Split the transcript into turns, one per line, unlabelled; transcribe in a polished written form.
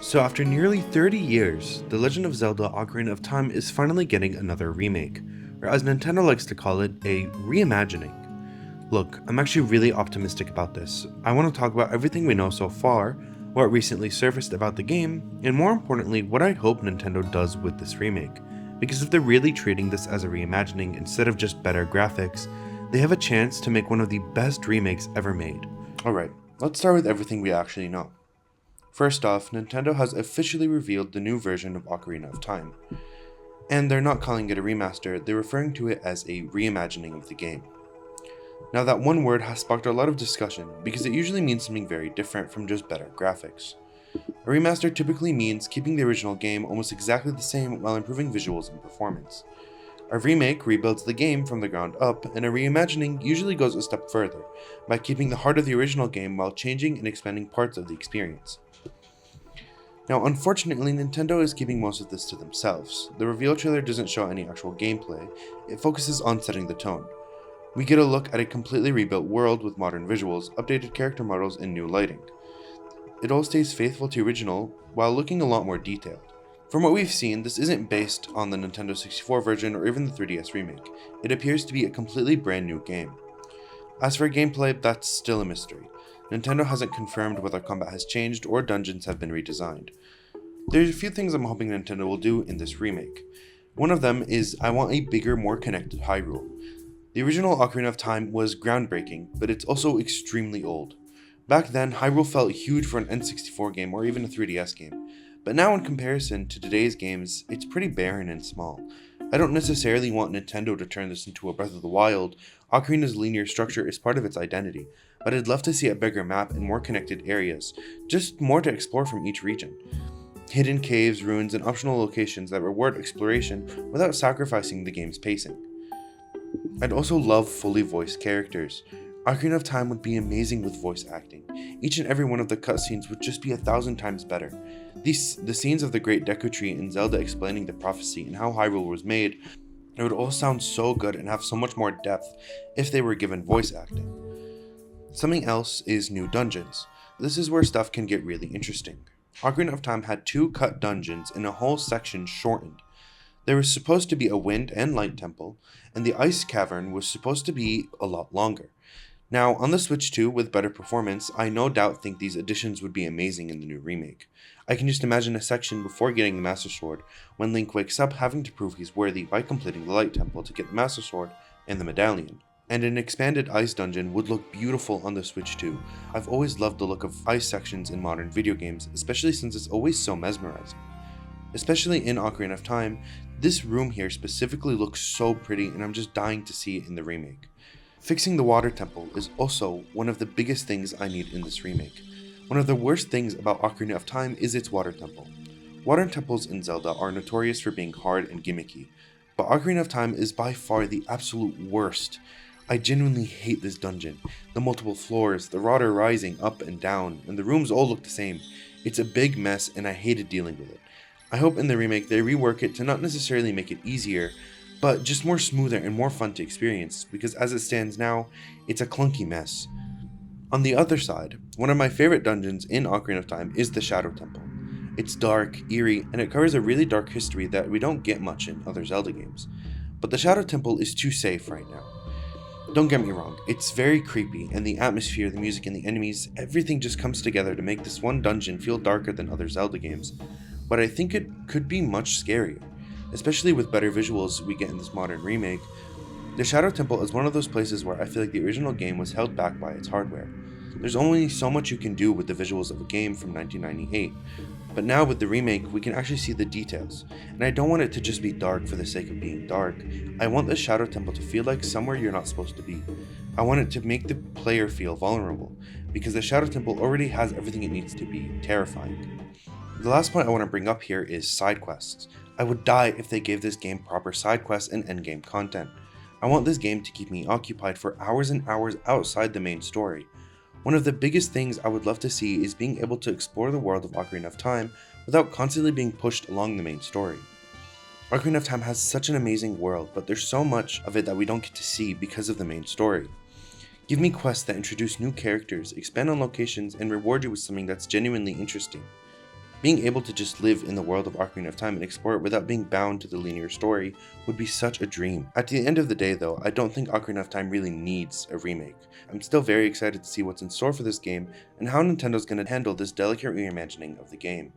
So after nearly 30 years, The Legend of Zelda Ocarina of Time is finally getting another remake, or as Nintendo likes to call it, a reimagining. Look, I'm actually really optimistic about this. I want to talk about everything we know so far, what recently surfaced about the game, and more importantly, what I hope Nintendo does with this remake. Because if they're really treating this as a reimagining instead of just better graphics, they have a chance to make one of the best remakes ever made. Alright, let's start with everything we actually know. First off, Nintendo has officially revealed the new version of Ocarina of Time. And they're not calling it a remaster, they're referring to it as a reimagining of the game. Now that one word has sparked a lot of discussion because it usually means something very different from just better graphics. A remaster typically means keeping the original game almost exactly the same while improving visuals and performance. A remake rebuilds the game from the ground up, and a reimagining usually goes a step further, by keeping the heart of the original game while changing and expanding parts of the experience. Now, unfortunately, Nintendo is keeping most of this to themselves. The reveal trailer doesn't show any actual gameplay, it focuses on setting the tone. We get a look at a completely rebuilt world with modern visuals, updated character models, and new lighting. It all stays faithful to original, while looking a lot more detailed. From what we've seen, this isn't based on the Nintendo 64 version or even the 3DS remake. It appears to be a completely brand new game. As for gameplay, that's still a mystery. Nintendo hasn't confirmed whether combat has changed or dungeons have been redesigned. There's a few things I'm hoping Nintendo will do in this remake. One of them is I want a bigger, more connected Hyrule. The original Ocarina of Time was groundbreaking, but it's also extremely old. Back then, Hyrule felt huge for an N64 game or even a 3DS game, but now in comparison to today's games, it's pretty barren and small. I don't necessarily want Nintendo to turn this into a Breath of the Wild. Ocarina's linear structure is part of its identity, but I'd love to see a bigger map and more connected areas, just more to explore from each region. Hidden caves, ruins, and optional locations that reward exploration without sacrificing the game's pacing. I'd also love fully voiced characters. Ocarina of Time would be amazing with voice acting. Each and every one of the cutscenes would just be 1,000 times better. The scenes of the Great Deku Tree and Zelda explaining the prophecy and how Hyrule was made, it would all sound so good and have so much more depth if they were given voice acting. Something else is new dungeons. This is where stuff can get really interesting. Ocarina of Time had 2 cut dungeons and a whole section shortened. There was supposed to be a wind and light temple, and the ice cavern was supposed to be a lot longer. Now, on the Switch 2 with better performance, I no doubt think these additions would be amazing in the new remake. I can just imagine a section before getting the Master Sword, when Link wakes up having to prove he's worthy by completing the Light Temple to get the Master Sword and the Medallion. And an expanded ice dungeon would look beautiful on the Switch 2. I've always loved the look of ice sections in modern video games, especially since it's always so mesmerizing. Especially in Ocarina of Time, this room here specifically looks so pretty and I'm just dying to see it in the remake. Fixing the water temple is also one of the biggest things I need in this remake. One of the worst things about Ocarina of Time is its water temple. Water temples in Zelda are notorious for being hard and gimmicky, but Ocarina of Time is by far the absolute worst. I genuinely hate this dungeon. The multiple floors, the water rising up and down, and the rooms all look the same. It's a big mess and I hated dealing with it. I hope in the remake they rework it to not necessarily make it easier, but just more smoother and more fun to experience, because as it stands now, it's a clunky mess. On the other side, one of my favorite dungeons in Ocarina of Time is the Shadow Temple. It's dark, eerie, and it covers a really dark history that we don't get much in other Zelda games. But the Shadow Temple is too safe right now. Don't get me wrong, it's very creepy, and the atmosphere, the music, and the enemies, everything just comes together to make this one dungeon feel darker than other Zelda games. But I think it could be much scarier, especially with better visuals we get in this modern remake. The Shadow Temple is one of those places where I feel like the original game was held back by its hardware. There's only so much you can do with the visuals of a game from 1998, but now with the remake we can actually see the details, and I don't want it to just be dark for the sake of being dark. I want the Shadow Temple to feel like somewhere you're not supposed to be. I want it to make the player feel vulnerable, because the Shadow Temple already has everything it needs to be terrifying. The last point I want to bring up here is side quests. I would die if they gave this game proper side quests and endgame content. I want this game to keep me occupied for hours and hours outside the main story. One of the biggest things I would love to see is being able to explore the world of Ocarina of Time without constantly being pushed along the main story. Ocarina of Time has such an amazing world, but there's so much of it that we don't get to see because of the main story. Give me quests that introduce new characters, expand on locations, and reward you with something that's genuinely interesting. Being able to just live in the world of Ocarina of Time and explore it without being bound to the linear story would be such a dream. At the end of the day though, I don't think Ocarina of Time really needs a remake. I'm still very excited to see what's in store for this game and how Nintendo's going to handle this delicate reimagining of the game.